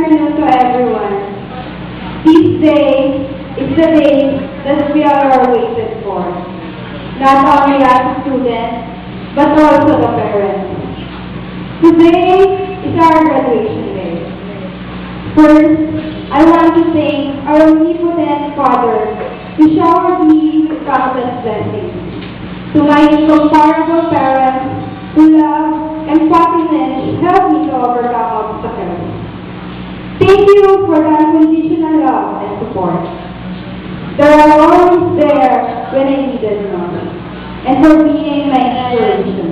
afternoon to everyone. This day is the day that we are waited for. Not only as students, but also the parents. Today is our graduation day. First, I want to thank our omnipotent Father who showered me with countless blessings. To my incomparable parents who love and patronage helped me to overcome obstacles. Thank you for the unconditional love and support. They are always there when I needed most, and for being my inspiration.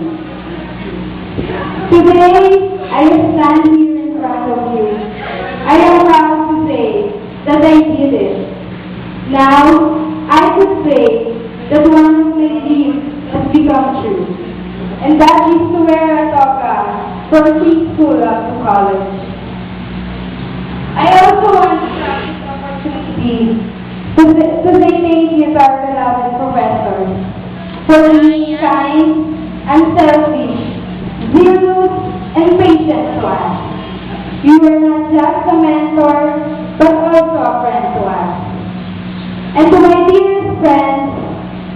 Today, I stand here in front of you. I am proud to say that I did it. Now, I could say that one of my dreams has become true, and that is to wear a toga from preschool up to college. I also want to have this opportunity to say thank you to our beloved professors for being kind, unselfish, zealous, and patient to us. You were not just a mentor, but also a friend to us. And to my dearest friends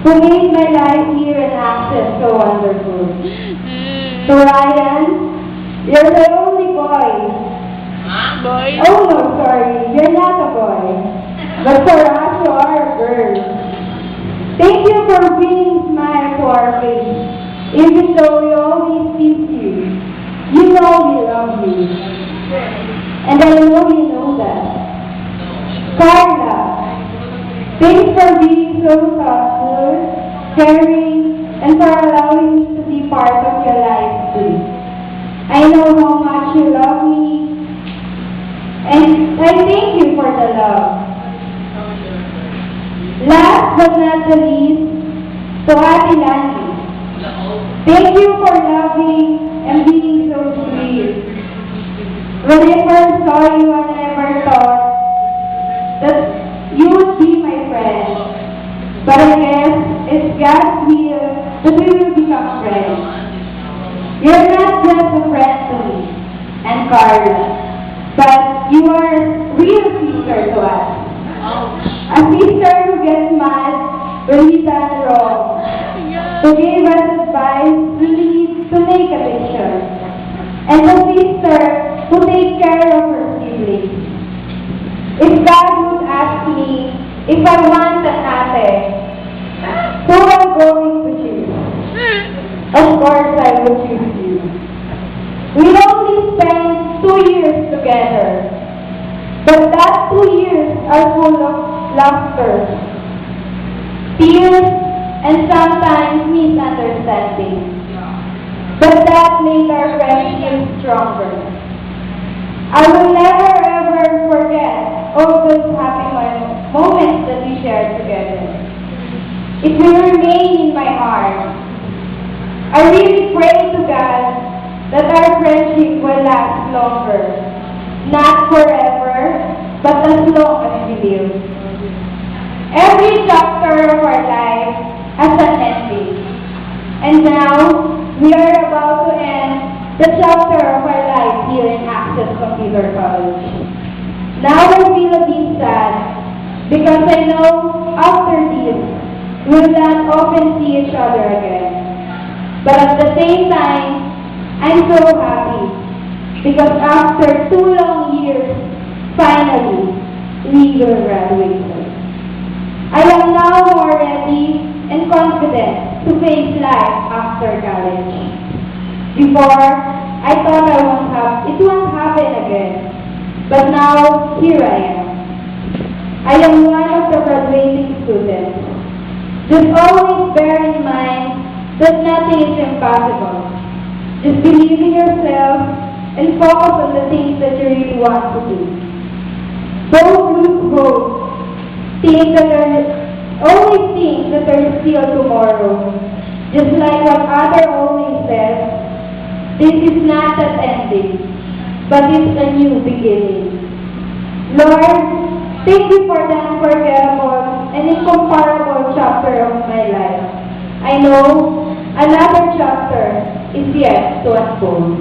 who made my life here in Access so wonderful. To Ryan, you're the only boy. Boy. Oh no, sorry, you're not a boy. But for us, you are a girl. Thank you for bringing a smile to our face. Even though we always miss you, you know we love you. And I know you know that. Carla, thanks for being so thoughtful, caring, and for allowing me to be part of your life too. I know how much you love me, and I thank you for the love. Last but not the least, to Ate Lani. Thank you for loving and being so sweet. When I first saw you, I never thought that you would be my friend. But I guess it's God's will that we will become friends. You're not just a friend to me and Carla, but you are a real sister to us. A sister who gets mad when we done wrong, who gave us advice when we need to make a decision, and a sister who takes care of her siblings. If God would ask me if I want an ate, who I'm going to choose? Of course I would choose you. We only spent 2 years together, but that 2 years are full of laughter, tears, and sometimes misunderstanding. But that made our friendship stronger. I will never ever forget all those happy moments that we shared together. It will remain in my heart. I really pray to God that our friendship will last longer. Not forever, but as long as we live. Every chapter of our life has an ending. And now, we are about to end the chapter of our life here in Access Computer College. Now I feel a bit sad because I know after this, we will not often see each other again. But at the same time, I'm so happy because after 2 long years, finally, we will graduate. I am now more ready and confident to face life after college. Before, I thought it won't happen again. But now, here I am. I am one of the graduating students. Just always bear in mind that nothing is impossible. Just believe in yourself and focus on the things that you really want to do. Don't lose hope. Always think that there is still tomorrow. Just like what Father always says, this is not an ending, but it's a new beginning. Lord, thank you for the unforgettable and incomparable chapter of my life. I know another chapter is yet to unfold.